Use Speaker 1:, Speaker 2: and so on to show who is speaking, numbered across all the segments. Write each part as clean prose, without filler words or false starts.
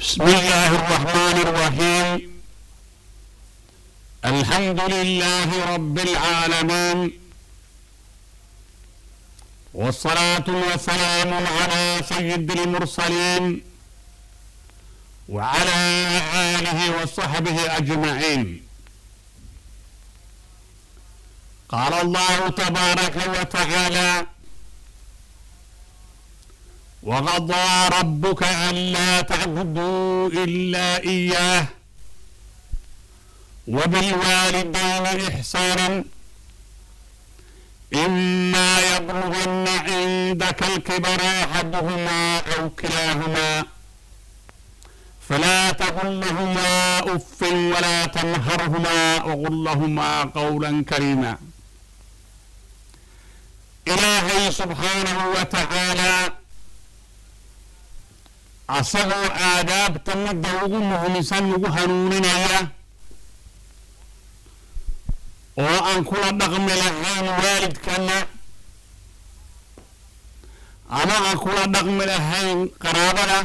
Speaker 1: بسم الله الرحمن الرحيم. الحمد لله رب العالمين، والصلاة والسلام على سيد المرسلين وعلى آله وصحبه أجمعين. قال الله تبارك وتعالى: وقضى ربك ألا تعبدوا إلا إياه وبالوالدين إحسانا إما يبلغن عندك الكبر أحدهما أو كلاهما فلا تقل لهما أف ولا تنهرهما وقل لهما قولا كريما. إلهي سبحانه وتعالى asagoo aadaabta midda ugu muhiimsan ugu hanuuninaya oo aan kula dhaqmi lahayn waalidkana ama aan kula dhaqmi lahayn qaraabada,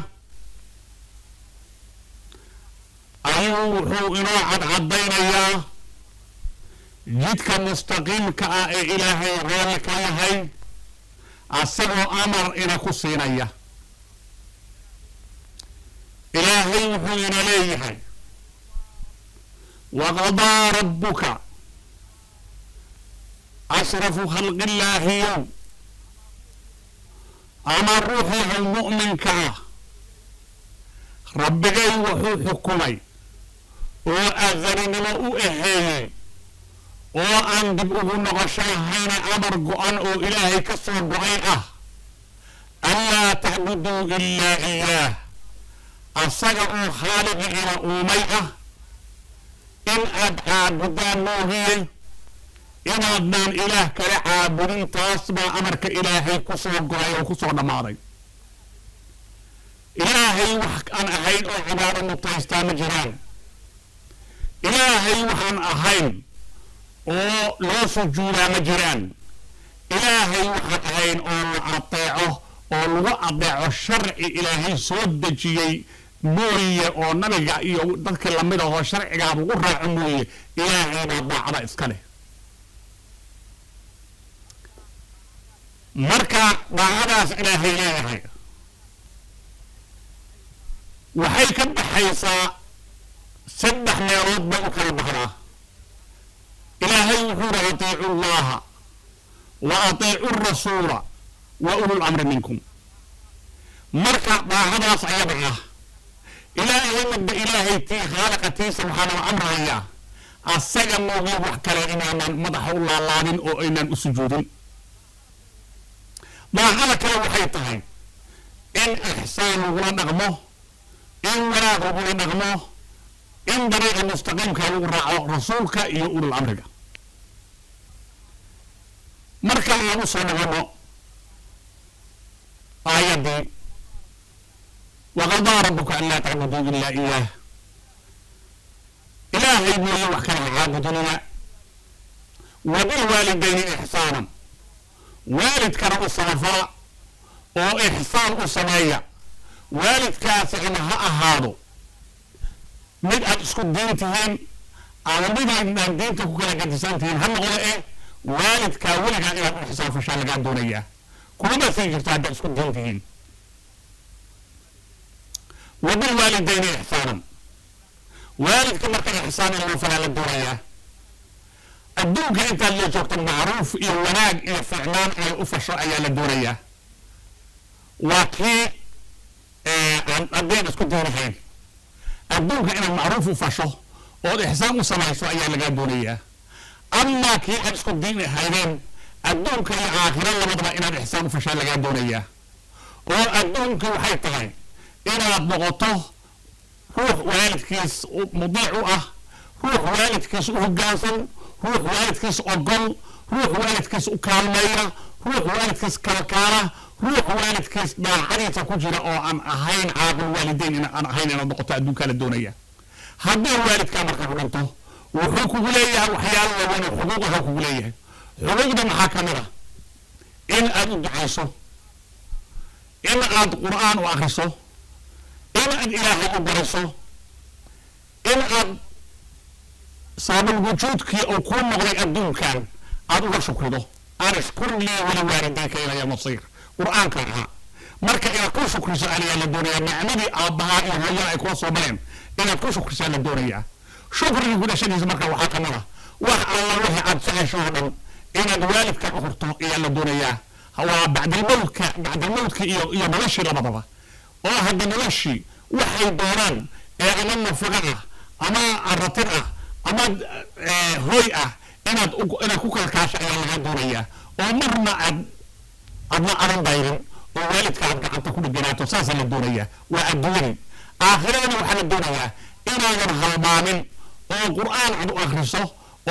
Speaker 1: ayuu wuxuu inoo cadcadaynayaa jidka mustaqiimka ah ee ilaahay raalli ka yahay, asagoo amar ina ku siinaya. إلهي وحين ليه وقضى ربك أشرف خلق الله يوم أمر روحه المؤمن كاه ربك وحو حكمي وأذن وأهيه وأندب أبن غشاهين أمر قؤن إلهي كسر دعيئه ألا تعبدوا إلا إياه asaga oo khaaliqiina uumay ah in aad caabudaan moogiye inaadnaan ilaah kale caabudin. taas baa amarka ilaahay ku soo goray oo ku soo dhammaaday. ilaahay wax aan ahayn oo cibaado mutaystaa ma jiraan. ilaahay waxaan ahayn oo loo sujuudaa ma jiraan. ilaahay waxaan ahayn oo la ateeco oo lagu adeeco sharci ilaahay soo dejiyey mooye oo nabiga iyo dadka lamid ahoo sharcigaa lagu raaco mooye ilaahayna daacada iska leh. marka daacadaas ilaahay leeyahay waxay ka baxaysaa saddex meelood bay u kala baxdaa. ilaahay wuxuu ri atiicu llaha wa atiicu rasuula wa ulul amri minkum. marka daacadaas ayada ah ilaahay madda ilaahay tii khaalaqatiisa waxaana amrayaa asaga moogi wax kale inaanan madaxa u laalaabin oo aynaan u sujuudin. daacada kale waxay tahay in ixsaan lagula dhaqmo, in wanaag lagula dhaqmo, in dariiqa mustaqiimka lagu raaco rasuulka iyo ulul amriga. marka aan u soo dhaqano آياتي وقضى ربك ألا تعبدوا إلا إياه. إلهي بني وحكنا عابدنا وبالوالدين إحسانا. والد كان الصنفاء وإحسان الصنايع. والد كاسعنها أهادو من أتسكت دينتهم على مدى أن دينتك كلا قدسانتهم هم غير إيه والد كاولك إلى الإحسان فشان لقان دونية كل ما في جرت هذا اسكت دينتهن. وبالوالدين إحسانا. والد كما كان إحسانا لما فعل الدنيا الدوك أنت اللي جوكت المعروف إلى وناج إلى فعلان إلى أفشاء إلى الدنيا وكي الدين اسكت دينتهن الدوك إلى المعروف وفشاء والإحسان وصنع شوية إلى الدنيا. أما كي اسكت دينتهن adduunka iyo aakhira labadaba inaad ixsaan u fashaan lagaa doonayaa. oo adduunka waxay tahay inaad noqoto ruux waalidkiis mudiic u ah, ruux waalidkiis u hoggaansan, ruux waalidkiis ogol, ruux waalidkiis u kaalmeeya, ruux waalidkiis kalkaala, ruux waalidkiis daacadiisa ku jira oo aan ahayn caaqil waalideyn aan ahayn inaad noqoto adduunkaa la doonaya. haddii waalidkaa marka ku dhinto wuxuu kugu leeyahay waxyaalo waaweyn oo xuquuqaha kugu leeyahay. xuquuqda maxaa ka mid ah in aad u ducayso, in aad qur'aan u akhriso, إن إلهي أبرسه إن صاب الوجود كي أو كون مغري أدون كان أدوه شكره أنا أشكر لي ولوالديك إلى المصير قرآن كرها marka inaad ku shukriso ayaa la doonayaa nicmadii aabbahaa iyo hooyada ay kuwa soo mareen inaad ku shukrisaa la doonayaa shukriga gudashadiisa marka waxaa ka mid ah wax alla wixii aad jecesho oo dhan inaad waalidka u hurto ayaa la doonayaa waa bacdalmowdka iyo noloshii labadaba oo hadda noloshii waxay doonaan ama nafaqa ah ama aratir ah ama hooy ah inaad ku kalkaasho ayaa laga doonayaa oo marna aadna aran dayrin oo waalidka aad gacanta ku dhiganaato saasa la doonayaa waa adduunyadii aakhiradana waxaa la doonayaa inaadan halmaamin oo qur'aan aad u akhriso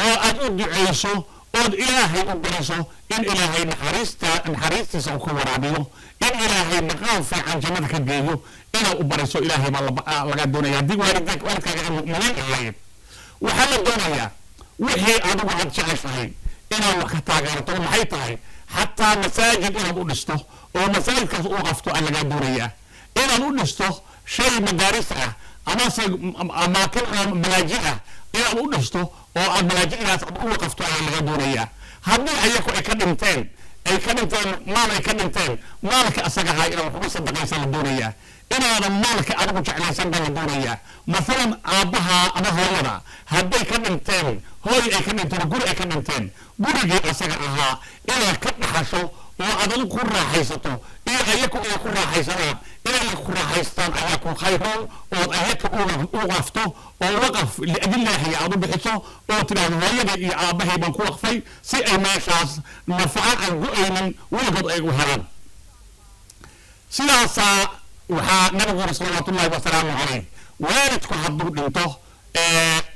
Speaker 1: oo aad u ducayso ood ilaahay u bariso in ilaahay naxariistiisa uu ka waraabiyo in ilaahay maqaan fiican jannada ka geeyo inaad u bariso ilaahay baa laga doonaya haddii waalidkaaga ay mu'miniin ahaayeen waxaa la doonayaa wixii adigu aad jeceshahay inaad wax ka taageerto maxay tahay xataa masaajid inaad u dhisto oo masaajidkaas u qafto aan lagaa doonayaa inaad u dhisto shay madaaris ah amase amaakin malaaji ah inaad u dhisto oo aad malaajidaas aad u qafto ayaa laga doonayaa haddii ayaku ay ka dhinteen maal ay ka dhinteen maalka asaga ahaa inaad waxuga sadaqaysa la doonayaa inaadan maalka adigu jeclaysan baa la doonayaa masalan aabbaha ama hooyada hadday ka dhinteen hooy ay ka dhinteen guri ay ka dhinteen gurigii asaga ahaa inaad ka dhaxasho oo aad adigu ku raaxaysato iyo ayaku ay ku raaxaysanaan inay ku raaxaystaan ayaa ku khayroon ood ayaka u qafto oo waqaf liadillaahi aad u bixiso oo tidhaahdo hooyada iyo aabbahay baan ku waqfay si ay meeshaas nafaca aan go-aynin weligood ay u helaan sidaasaa waxaa nabigu yiri salawaatullaahi wasalaamu calayh waalidku hadduu dhinto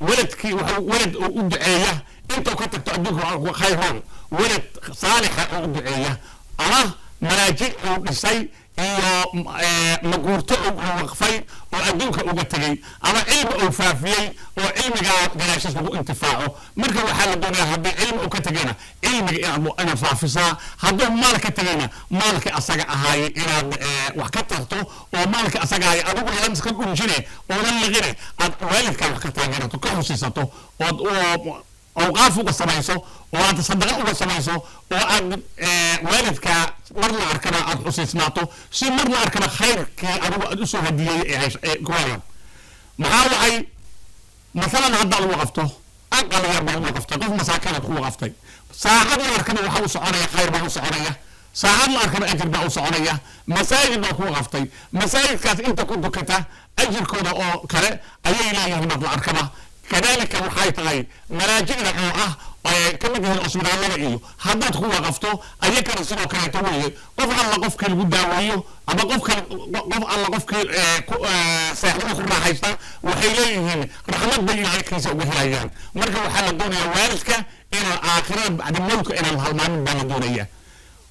Speaker 1: weladkii welad u duceeya intuu ka tagto adduunka khayroon welad saalixa oo u duceeya ama malaajig uu dhisay iyo maguurto uu waqfay oo adduunka uga tegey ama cilmi uu faafiyey oo cilmigaa gadaashiis lagu intifaaco marka waxaa la doonayaa haddii cilmi uu ka tegayna cilmiga inaad faafisaa hadduu maal ka tegayna maalka asaga ahaayey inaad wax ka tarto oo maalka asaga ahaayey adigu adan iska dhunjine oodan liqine aad waalidkaa wax ka taageerato ka xusiisato ood awqaaf uga samayso oo aad sadaqa uga samayso oo aad waalidka mar la arkana aad xusiisnaato si mar la arkana khayrkii adigu aad usoo hadiyey ku helan maxaa wacay masalan haddaad ugu qafto aqal yar baad ugu qaftay qof masaakiinaad kugu qaftay saacad la arkana waxaa u soconaya khayr baa u soconaya saacad la arkana ajir baa u soconaya masaajid baa kugu qaftay masaajidkaas inta ku dukata ajirkooda oo kale ayay leeyihiin mar la arkaba kadalika waxay tahay malaajicda oo كما جهل أصبح الله إيو هذا هو قفته أي كان سنة كان تويه قف الله قف كل قدامه أما قف الله قف سهل أخرى حيستا وحيلين رحمة بين عليك يسوي هلايان مركب حال الدنيا وارثك إلى آخرة بعد الملك إلى الهلمان بين الدنيا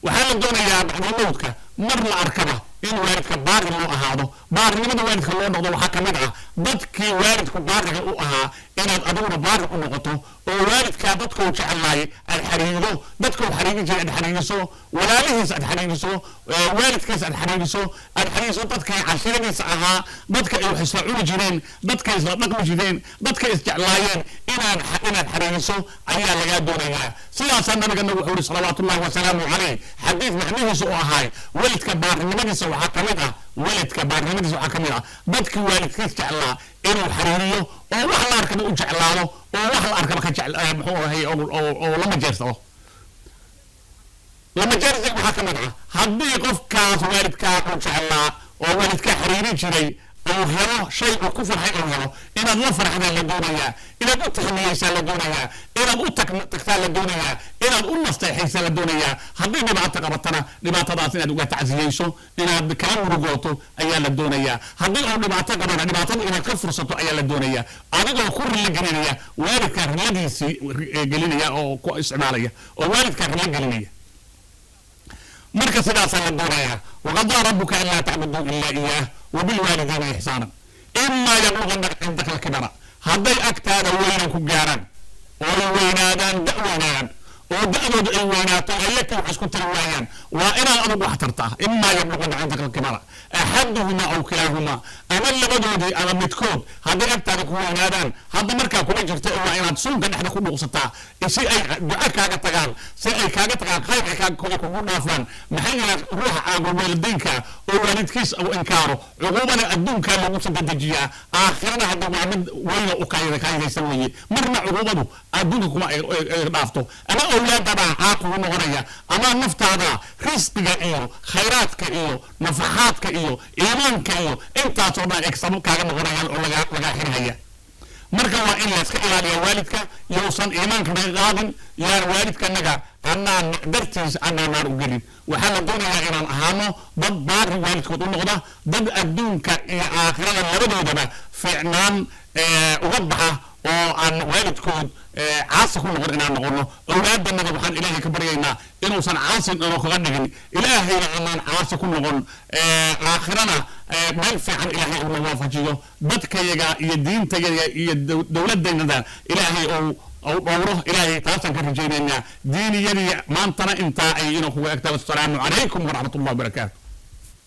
Speaker 1: وحال الدنيا بعد الملك مر الأركبة إن وارثك بار الله هذا بار لماذا وارثك الله نقضه وحكمتها بدك وارثك بار الله إن أدور بار نقطه ووارثك بدك وجعل الحريقه بدك الحريقه الحريقه ولا لهس الحريقه وارثك الحريقه بدك عشرين ساعه بدك يحسعون جيرين بدك يصدقوا جيرين بدك يستعلاين إن الحريقه أي لقى دونها سياسة النبي صلوات الله وسلامه عليه حديث معنيه سوء هاي ولدك بار النبي سوء حكمتها ولدك بار النبي سوء حكمتها بدك والدك يستعلا إنه حريريه oo wax la arkaba u jeclaado oo wax la arkaba ka jecel muxuu ahay oo lama jeersado lama jeersi waxa ka mid ah haddii qofkaas waalidkaa u jeclaa oo waalidka xiriiri jiray oo helo shay uu ku farxay oo helo inaad la farxda la doonayaa inaad u taxniyaysaa la doonayaa inaad u tagtaa la doonayaa inaad u nasteexaysaa la doonayaa haddii dhibaato qabatana dhibaatadaas inaad uga tacsiyeyso inaad kala murugooto ayaa la doonayaa haddii uu dhibaato qabana dhibaatada inaad ka fursato ayaa la doonayaa adigoo ku rilla gelinaya waalidka rilladiisii gelinaya oo ku isticmaalaya oo waalidka rilla gelinaya marka sidaasaa la doonayaa waqadaa rabbuka an laa tacbuduu ilaa iyaah وبالوالدين إحسانا إما يبلغن عندك الكبر هذي أكتاد وين كجاران وين هذا وين ودأدود أيواناتو أيك وحسكو تروايان وإنا أدو وحترتا إما يبلغن عندك الكبار أحدهما أو كلاهما أما اللي بدودي أنا متكود هذا أبتا لكوا نادان هذا مركا كل جرت إنا تسون كان إحنا كل وسطا إشي أي دعاء كاغا تقال سي أي كاغا تقال خير كاغا كل نافان محينا روح أقول والدينك ووالدكيس أو إنكاره عقوبنا الدنك اللي وصل الدجية آخرنا هذا معمد وين أكايد كايد يسوي مرنا عقوبته الدنك كما ضافته أنا أولاد تبع عاقل ونغرية أما نفط هذا رزقك إيو خيراتك إيو نفحاتك إيو إيمانك إيو أنت أصلا إكسبوا كاغا نغرية لغا حرية marka waa in la iska ilaaliyo waalidka yoosan iimaanka qaadin yaa waalidka naga anaan dartiis anaan naar u gelin waxa la doonayaa inaan ahaano dad baari waalidkood u noqda dad adduunka iyo aakhirada labadoodaba fiicnaan uga baxa oo aan waalidkood caasi ku noqon inaan noqono awlaadana waxaan ilaahay ka baryaynaa inuusan caasi inoo kaga dhigin ilaahayna aanan caasi ku noqon aakhirana meel fiican ilaahay uu waafajiyo dadkayaga iyo diintayaga iyo dowladdeennada ilaahay أو دوره إلهي تاسن كرجينا ديني يدي ما أنتنا إنت أي إنه هو أكتب السلام عليكم ورحمة الله وبركاته.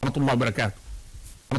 Speaker 1: ورحمة الله وبركاته.